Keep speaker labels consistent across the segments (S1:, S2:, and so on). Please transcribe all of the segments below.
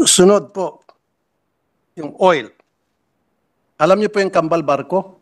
S1: Sunod po, yung oil. Alam niyo po yung Kambal Barko?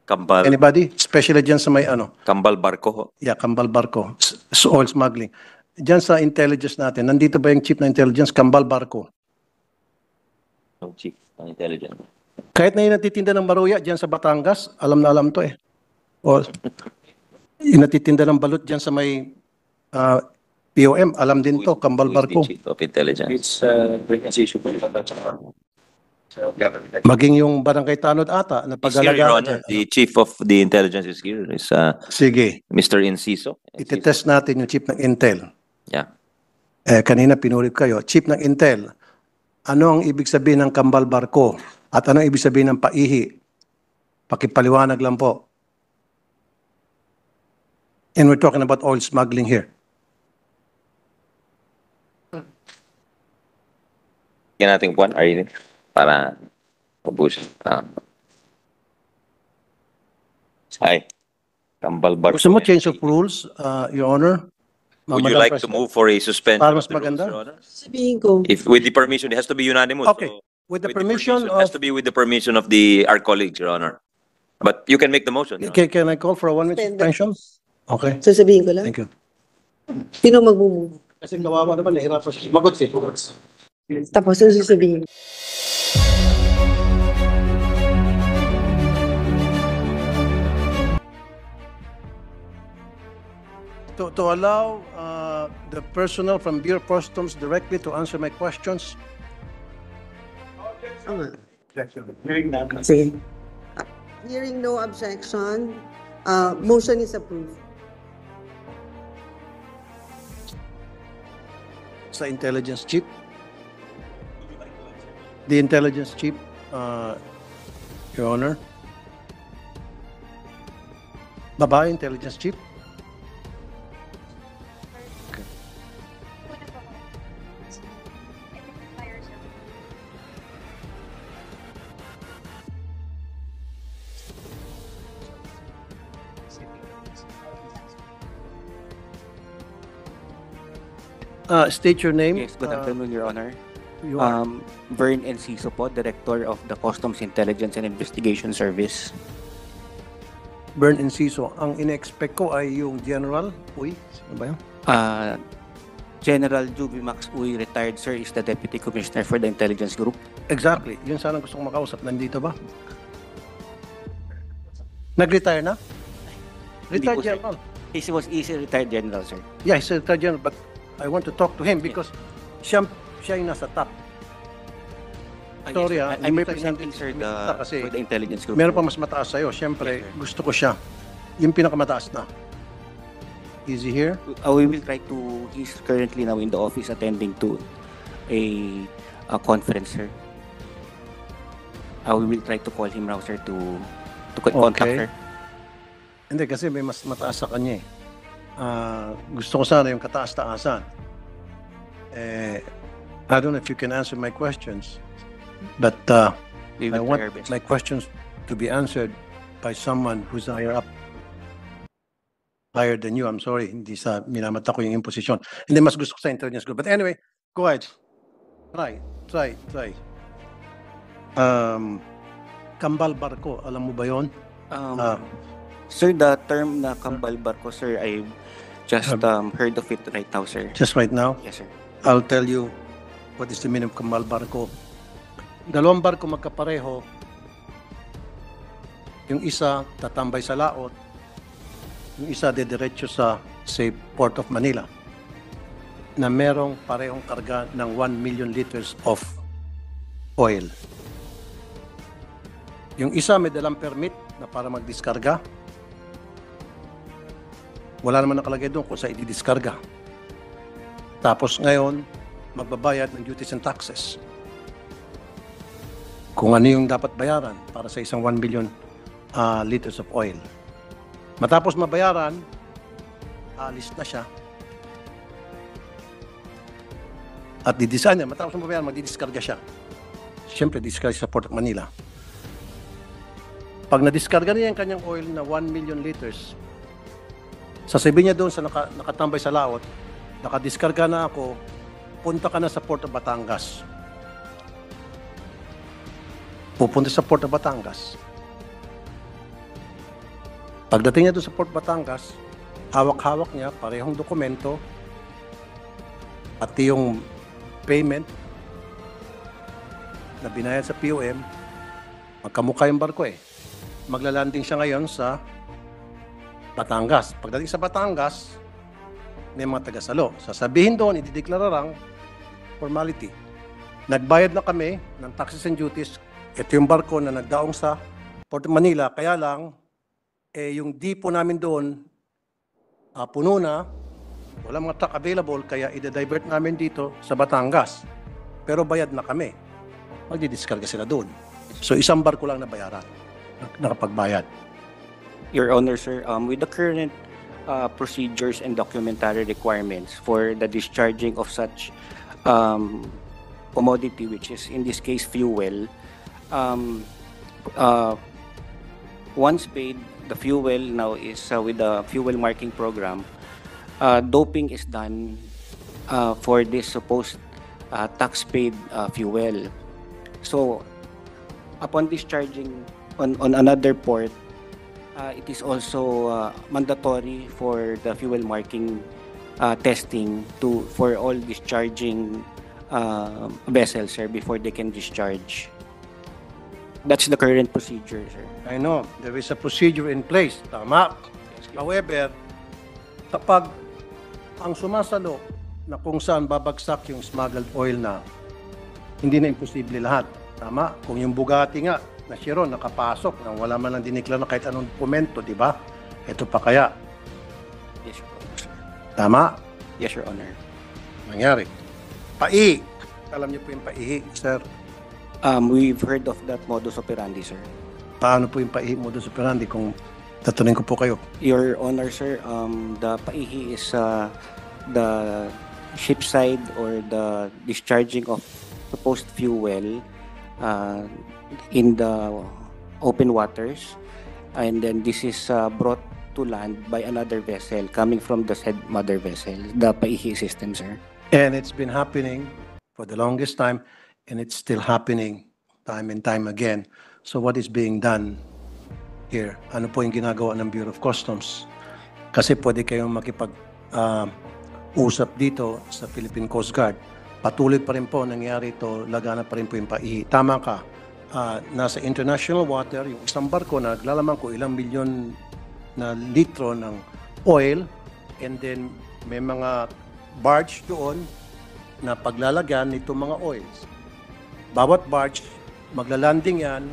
S2: Kambal,
S1: Anybody? Especially dyan sa may ano?
S2: Kambal Barko ho.
S1: Yeah, Kambal Barko. Oil smuggling. Dyan sa intelligence natin, nandito ba yung chief na intelligence, Kambal Barko?
S2: Yung chief ng intelligence.
S1: Kahit na yung natitinda ng maruya dyan sa Batangas, alam na alam to eh. O yung natitinda ng balut dyan sa may POM, alam din to, Kambal
S2: Who is the
S1: Barko.
S2: chief of intelligence?
S3: It's issue po sa government.
S1: Maging yung barangay tanod ata na
S2: Is here, Your
S1: pag-alaga
S2: Honor.
S1: dyan.
S2: The chief of the intelligence is here. Is
S1: Sige,
S2: Mr. Enciso.
S1: itetest natin yung chief ng Intel.
S2: Yeah.
S1: Kanina pinulip kayo, chief ng Intel, ano ang ibig sabihin ng Kambal Barko? At ano ang ibig sabihin ng paihi? Pakipaliwanag lang po. And we're talking about oil smuggling here.
S2: Yan natin po, Arlene, para mabusin. Hi. Kambal Barko.
S1: Gusto mo change of rules, Your Honor?
S2: Would you
S1: Madam
S2: like to
S1: President?
S2: move for a suspension?
S1: Para mas
S2: of the rules,
S1: maganda?
S2: Your Honor?
S4: Sabihin ko,
S2: If with the permission, it has to be unanimous.
S1: Okay.
S2: So,
S1: With the
S2: with
S1: permission
S2: has
S1: of...
S2: to be with the permission of our colleagues, Your Honor. But you can make the motion. Your Honor.
S1: Can I call for a 1-minute suspension? Okay,
S4: sasabihin ko lang,
S1: thank you.
S4: sino magmumove?
S1: Kasi kawawa naman, nahirapan siya. Magot siya.
S4: Tapos ano sasabihin?
S1: To allow the personnel from Bureau of Customs directly to answer my questions.
S4: Tama.
S3: Hearing none.
S4: Sige. Hearing no objection, motion is approved.
S1: Sa intelligence chief. The intelligence chief, Your Honor. Babae, intelligence chief. State your name.
S5: Yes, good afternoon, Your Honor.
S1: You are.
S5: Vern Enciso po, Director of the Customs Intelligence and Investigation Service.
S1: Bern Enciso. Ang ina-expect ko ay yung general. Uy, ano ba yun?
S5: General Jubimax Uy, retired sir, is the Deputy Commissioner for the Intelligence Group.
S1: Exactly. Yun sana gusto kong makausap. Nandito ba? Nag-retire na?
S5: Hindi
S1: Retired
S5: po, sir.
S1: general.
S5: He's a retired general, sir.
S1: Yeah, he's a retired general. But I want to talk to him because siya yung nasa top. Sorry,
S5: yes, sir. I'm
S1: hindi
S5: representing,
S1: ko
S5: sir,
S1: kasi
S5: for the Intelligence Group.
S1: meron pa mas mataas sa'yo. Siyempre,
S5: Yes, sir.
S1: gusto ko siya. Yung pinakamataas na. Is he here?
S5: We will try to, he's currently now in the office attending to a conference, sir. We will try to call him now, sir, to contact
S1: Okay.
S5: her.
S1: Hindi, kasi may mas mataas sa kanya eh. Gusto ko sana yung kataas-taasan. I don't know if you can answer my questions, but
S5: We
S1: I
S5: will
S1: want
S5: try our best.
S1: my questions to be answered by someone who's higher up. Higher than you. I'm sorry, hindi sa minamata ko yung imposition. Hindi, mas gusto ko sa intelligence group. But anyway, go ahead. Try. Kambal Barko, alam mo ba yun?
S5: Sir, the term na kambal barko, sir, I just heard of it right now, sir.
S1: Just right now,
S5: Yes, sir.
S1: I'll tell you what is the meaning of Kambal Barko. Dalawang barko magkapareho. Yung isa tatambay sa laot. Yung isa dediretso sa, say, Port of Manila na merong parehong karga ng 1 million liters of oil. Yung isa may dalang permit na para magdiskarga. Wala naman nakalagay doon kung saan i-diskarga. Tapos ngayon, magbabayad ng duties and taxes. Kung ano yung dapat bayaran para sa isang 1 million liters of oil. Matapos mabayaran, alis na siya. At didesign niya, matapos mabayaran, magdidiskarga siya. Siyempre, diskarga sa Port of Manila. Pag nadiskarga niya yung kanyang oil na 1 million liters, sasabihin niya doon sa nakatambay sa laot, nakadiskarga na ako pupunta ka na sa Port of Batangas. Pupunta sa Port of Batangas. Pagdating niya doon sa Port Batangas, hawak-hawak niya, parehong dokumento, pati yung payment na binayad sa POM, magkamukha yung barko eh. Maglalanding siya ngayon sa Batangas. Pagdating sa Batangas, may mga taga-salo. Sasabihin doon, idideklara lang, formality. Nagbayad na kami ng taxes and duties. Ito yung barko na nagdaong sa Port of Manila. Kaya lang, yung depot namin doon, puno na, wala mga truck available, kaya i-divert namin dito sa Batangas. Pero bayad na kami. Magdidiskarga sila doon. So isang barko lang na bayaran, nakapagbayad.
S5: Your Honor, sir, with the current procedures and documentary requirements for the discharging of such commodity, which is in this case fuel, once paid, the fuel now is with the fuel marking program. Doping is done for this supposed tax-paid fuel. So, upon discharging on another port, it is also mandatory for the fuel marking testing for all discharging vessels, sir, before they can discharge. That's the current procedure, sir.
S1: I know, there is a procedure in place. Tama. However, kapag ang sumasalo na kung saan babagsak yung smuggled oil na hindi na imposible lahat. Tama? Kung yung Bugatti nga na Chiron nakapasok nang wala man lang diniklara na kahit anong dokumento, di ba? Ito pa kaya.
S5: Yes, Your Honor, sir.
S1: Tama?
S5: Yes, Your Honor.
S1: Nangyari. Pai. Alam niyo po yung paihi, sir.
S5: We've heard of that modus operandi, sir.
S1: Paano po yung paihi modus operandi kung tatanungin ko po kayo?
S5: Your Honor, sir, the paihi is the ship side or the discharging of supposed fuel in the open waters, and then this is brought to land by another vessel coming from the said mother vessel, the paihi system, sir.
S1: And it's been happening for the longest time, and it's still happening time and time again. So what is being done here? Ano po yung ginagawa ng Bureau of Customs? Kasi pwede kayong makipag-usap dito sa Philippine Coast Guard. Patuloy pa rin po nangyari ito, lagana pa rin po yung paihi. Tama ka, nasa international water, yung isang barko na naglalaman ko ilang milyon na litro ng oil, and then may mga barge doon na paglalagyan nito mga oils. Bawat barge, maglalanding yan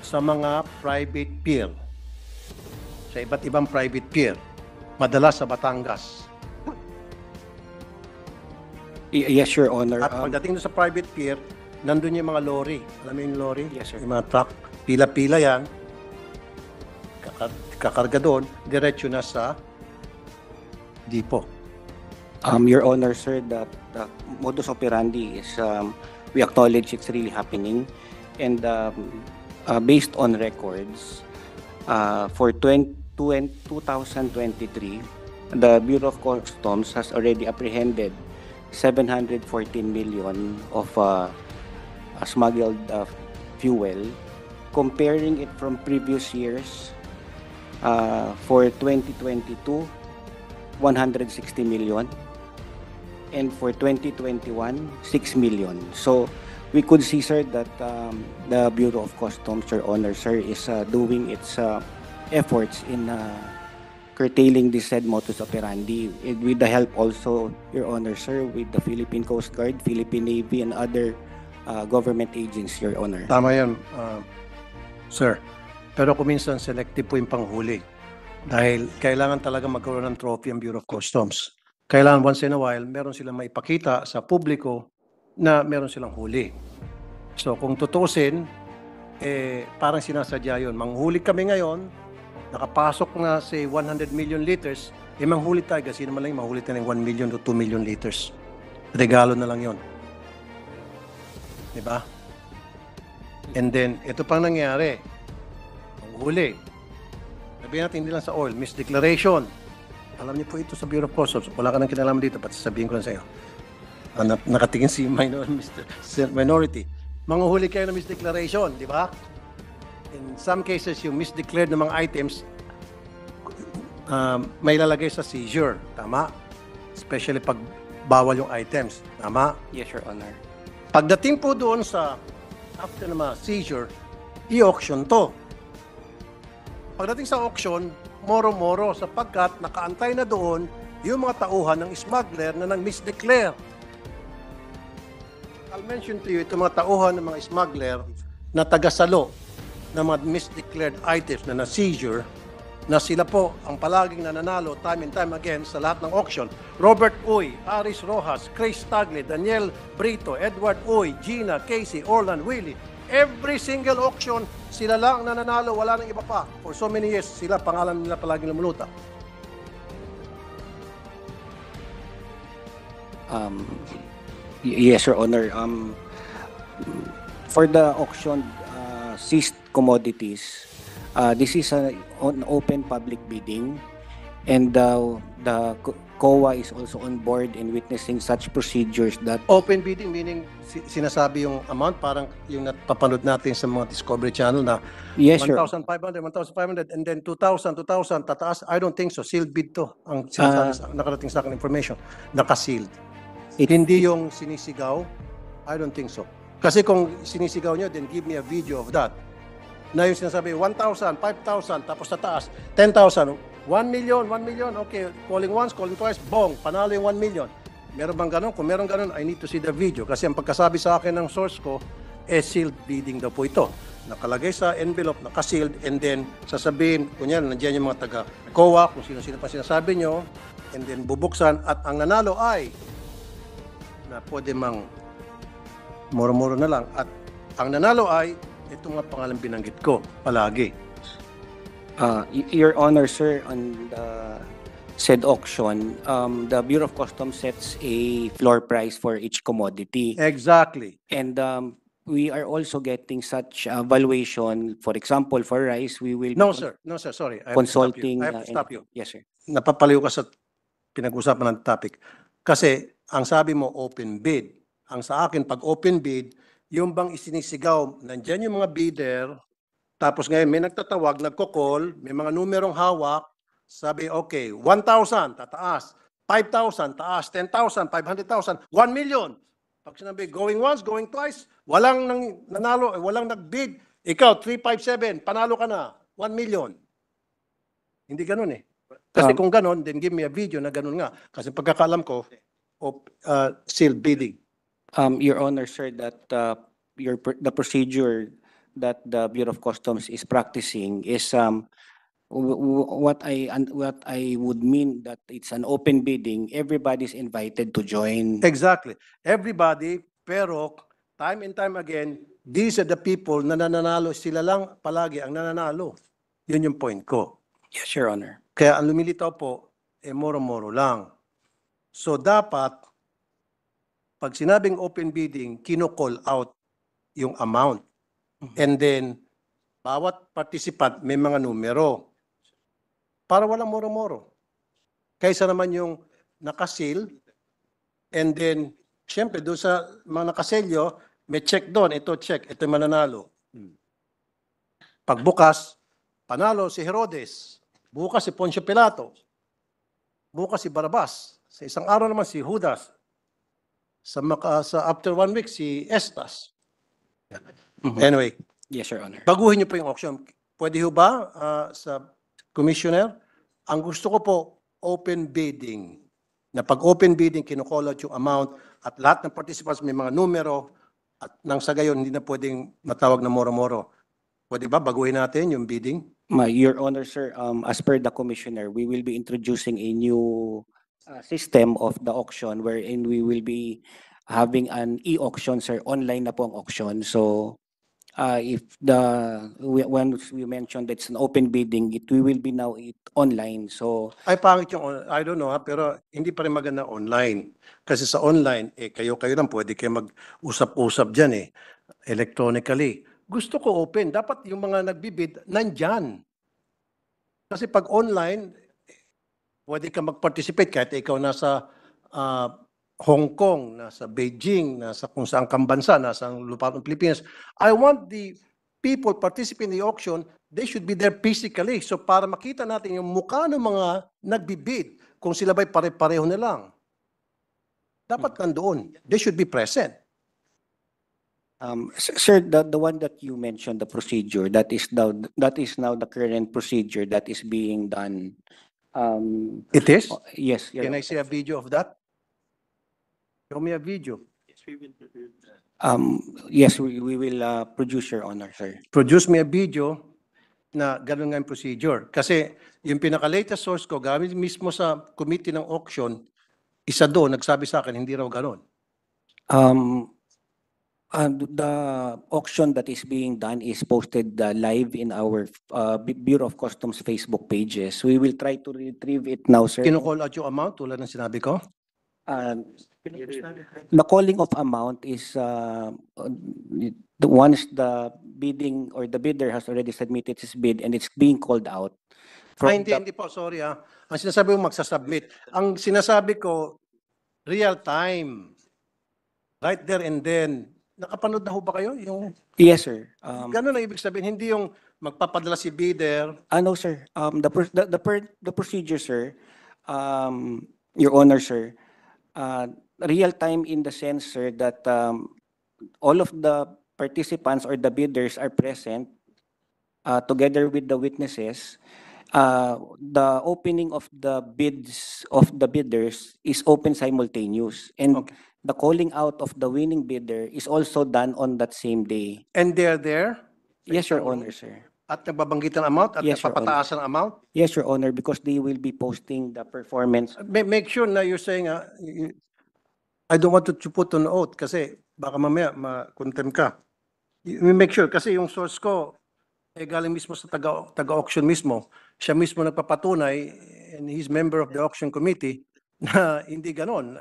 S1: sa mga private pier. Sa iba't ibang private pier. Madalas sa Batangas.
S5: Yes, Your Honor.
S1: At pagdating doon sa private pier, nandun yung mga lorry. Alam mo yung lorry?
S5: Yes, sir.
S1: Yung mga truck. Pila-pila yan. Kakarga doon. Diretso na sa depot.
S5: Your Honor, sir, the modus operandi is, we acknowledge it's really happening, and based on records, for 2023, the Bureau of Customs has already apprehended 714 million of smuggled fuel. Comparing it from previous years, for 2022, 160 million. And for 2021, 6 million. So we could see, sir, that the Bureau of Customs, Your Honor, sir, is doing its efforts in curtailing this said modus operandi, with the help also, Your Honor, sir, with the Philippine Coast Guard, Philippine Navy, and other government agents, Your Honor.
S1: Tama yan, sir. Pero kung minsan selective po yung panghuli. Dahil kailangan talaga magkaroon ng trophy ang Bureau of Customs. Kailangan once in a while, meron silang maipakita sa publiko na meron silang huli. So kung tutusin, parang sinasadya yun. Manghuli kami ngayon, nakapasok na say 100 million liters, manghuli tayo kasi naman lang manghuli tayo ng 1 million to 2 million liters. Regalo na lang yun. Diba? And then, ito pang nangyari. Manghuli. Sabihin natin hindi lang sa oil, misdeclaration. Alam niyo po ito sa Bureau of Customs. Wala ka nang kinalaman dito, pati sabihin ko lang sa iyo. Nakatingin si Minority. Manguhuli kayo ng misdeclaration, di ba? In some cases, yung misdeclared ng mga items, may lalagay sa seizure. Tama? Especially pag bawal yung items. Tama?
S5: Yes, Your Honor.
S1: Pagdating po doon sa after na mga seizure, i-auction to. Pagdating sa auction, moro-moro sapagkat nakaantay na doon yung mga tauhan ng smuggler na nang-misdeclare. I'll mention to you itong mga tauhan ng mga smuggler na tagasalo ng mga misdeclared items na na-seizure na sila po ang palaging nananalo time and time again sa lahat ng auction. Robert Uy, Aris Rojas, Chris Tagle, Daniel Brito, Edward Uy, Gina, Casey, Orlan, Willie. Every single auction, sila lang nananalo, wala nang iba pa. For so many years, sila, pangalan nila palaging lumuluta.
S5: Yes, Your Honor. For the auction seized commodities, this is an open public bidding, and the COA is also on board in witnessing such procedures that
S1: Open bidding meaning sinasabi yung amount, parang yung napapanood natin sa mga Discovery Channel na
S5: yes, Your
S1: 1,500, 1,500, and then 2,000, tataas. I don't think so. Sealed bid to. Ang sinasabi nakarating sa akin information. Naka-sealed. Hindi yung sinisigaw. I don't think so. Kasi kung sinisigaw nyo, then give me a video of that. Na yung sinasabi, 1,000, 5,000, tapos tataas, 10,000, 1 million, 1 million, okay, calling once, calling twice, bong, panalo yung 1 million. Meron bang ganun? Kung meron ganun, I need to see the video. Kasi ang pagkasabi sa akin ng source ko, sealed bidding daw po ito. Nakalagay sa envelope, naka-sealed, and then sasabihin, kunyan, nandiyan yung mga taga-COA, kung sino-sino pa sinasabi nyo, and then bubuksan, at ang nanalo ay, na pwede mang moro-moro na lang, at ang nanalo ay, ito mga pangalan binanggit ko, palagi.
S5: Your Honor, sir, on the said auction, the Bureau of Customs sets a floor price for each commodity.
S1: Exactly.
S5: And we are also getting such valuation. For example, for rice, we will
S1: No,
S5: be
S1: sir. No, sir. Sorry. I have to stop
S5: consulting.
S1: you. I have to stop you.
S5: Yes, sir.
S1: Napapaliw ka sa pinag-usapan ng topic. Kasi, ang sabi mo, open bid. Ang sa akin, pag open bid, yung bang isinisigaw, nandyan yung mga bidder, tapos ngayon may nagtatawag, nagko-call, may mga numerong hawak, sabi, okay, 1,000, tataas. 5,000, taas. 10,000, 500,000, 1 million. Pag sinabi, going once, going twice, walang nanalo, walang nagbid. Ikaw, 357, panalo ka na, 1 million. Hindi ganun eh. Kasi kung ganun, then give me a video na ganun nga. Kasi pagkakaalam ko, sealed bidding.
S5: Your Honor, sir, that the procedure that the Bureau of Customs is practicing is what I would mean that it's an open bidding. Everybody's invited to join.
S1: Exactly. Everybody, pero time and time again, these are the people na nananalo. Sila lang palagi ang nananalo. Yun yung point ko.
S5: Yes, Your Honor.
S1: Kaya ang lumilitaw po, moro-moro lang. So dapat, pag sinabing open bidding, kino-call out yung amount. And then, bawat participant may mga numero. Para walang moro-moro. Kaysa naman yung nakasil, and then, syempre, doon sa mga nakaselyo, may check doon, ito check, ito mananalo. Pagbukas, panalo si Herodes. Bukas si Poncio Pilato. Bukas si Barabas. Sa isang araw naman si Judas. Sa after 1 week, si Estas. Anyway,
S5: Yes, Your Honor.
S1: baguhin niyo po yung auction. Pwede ho ba sa Commissioner? Ang gusto ko po, open bidding. Na pag open bidding, kinukall out yung amount at lahat ng participants may mga numero at nang sa gayon, hindi na pwedeng matawag na moro-moro. Pwede ba baguhin natin yung bidding?
S5: Your Honor, sir, as per the Commissioner, we will be introducing a new system of the auction wherein we will be having an e-auction, sir. Online na po ang auction. So, when we mentioned that it's an open bidding, we will be now online. So,
S1: Ay, pangit yung, I don't know ha, pero hindi pa rin maganda online. Kasi sa online, kayo-kayo lang, pwede kayo mag-usap-usap dyan electronically. Gusto ko open. Dapat yung mga nagbibid, nandyan. Kasi pag online, pwede ka mag-participate kahit ikaw nasa Hong Kong, nasa Beijing, nasa kung saan kang bansa, nasa lupa ng Pilipinas. I want the people participating in the auction, they should be there physically. So para makita natin yung mukha ng mga nagbibid, kung sila ba'y pare-pareho na lang. Dapat nandoon. They should be present.
S5: Sir, the one that you mentioned, the procedure, that is now the current procedure that is being done.
S1: It is?
S5: Yes, Your
S1: Can I see a video of that? Show me a video.
S5: Yes, we will produce, Your Honor, sir.
S1: Produce me a video na gano'n nga yung procedure. Kasi yung pinaka-latest source ko, gamit mismo sa committee ng auction, isa doon, nagsabi sa akin, hindi raw gano'n.
S5: The auction that is being done is posted live in our Bureau of Customs Facebook pages. We will try to retrieve it now, sir.
S1: Kino-call out yung amount tulad ng sinabi ko?
S5: The calling of amount is once the bidding or the bidder has already submitted his bid and it's being called out.
S1: Hindi po, sorry ah. Ang sinasabi ko magsasubmit. Ang sinasabi ko, real time. Right there and then. Nakapanood na ho ba kayo? Yung,
S5: Yes, sir.
S1: gano'n na ibig sabihin, hindi yung magpapadala si bidder.
S5: No, sir. The procedure, sir, Your Honor, sir, real time in the sense, sir, that all of the participants or the bidders are present together with the witnesses. The opening of the bids of the bidders is open simultaneous, and
S1: Okay.
S5: the calling out of the winning bidder is also done on that same day.
S1: And they're there
S5: Yes, Your Honor, sir.
S1: at nagbabanggit ng amount at
S5: Yes, Your Honor.
S1: nagpapataas ang amount.
S5: Yes, Your Honor, because they will be posting the performance.
S1: Make sure na you're saying, I don't want to put on oath kasi baka mamaya ma-contempt ka. You make sure kasi yung source ko galing mismo sa taga-auction mismo. Siya mismo nagpapatunay and he's member of the auction committee na hindi ganon.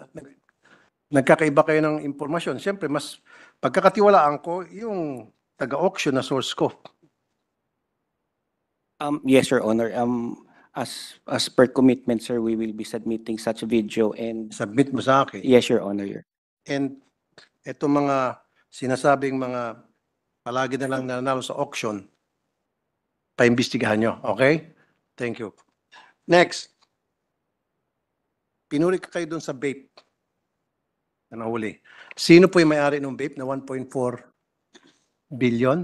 S1: Nagkakaiba kayo ng impormasyon. Siyempre, mas pagkakatiwalaan ko yung taga-auction na source ko.
S5: Yes, Your Honor. As per commitment, sir, we will be submitting such video and
S1: Submit mo sa akin.
S5: yes, Your Honor.
S1: And itong mga sinasabing mga palagi na lang nanalo sa auction, paimbestigahan nyo. Okay? Thank you. Next. Pinuri ka kayo dun sa vape na nahuli. Sino po yung may-ari ng vape na 1.4 billion?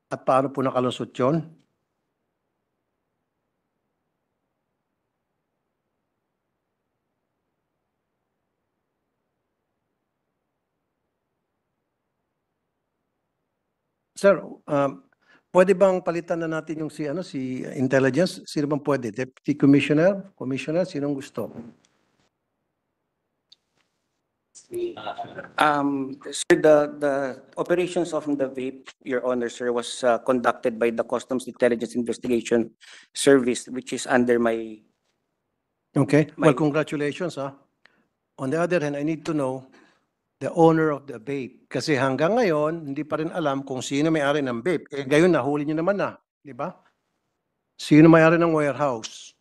S1: At paano po nakalusot yun? Sir, pwede bang palitan na natin yung si intelligence? Sino bang pwede? Deputy Commissioner? Commissioner? Sinong gusto?
S5: Sir, the operations of the vape, Your Honor, sir, was conducted by the Customs Intelligence Investigation Service, which is under my.
S1: Okay. Well,
S5: My-
S1: congratulations. On the other hand, I need to know the owner of the vape. Kasi hanggang ngayon, hindi pa rin alam kung sino may-ari ng vape. Ngayon, nahuli nyo naman na. Di ba? Sino may-ari ng warehouse?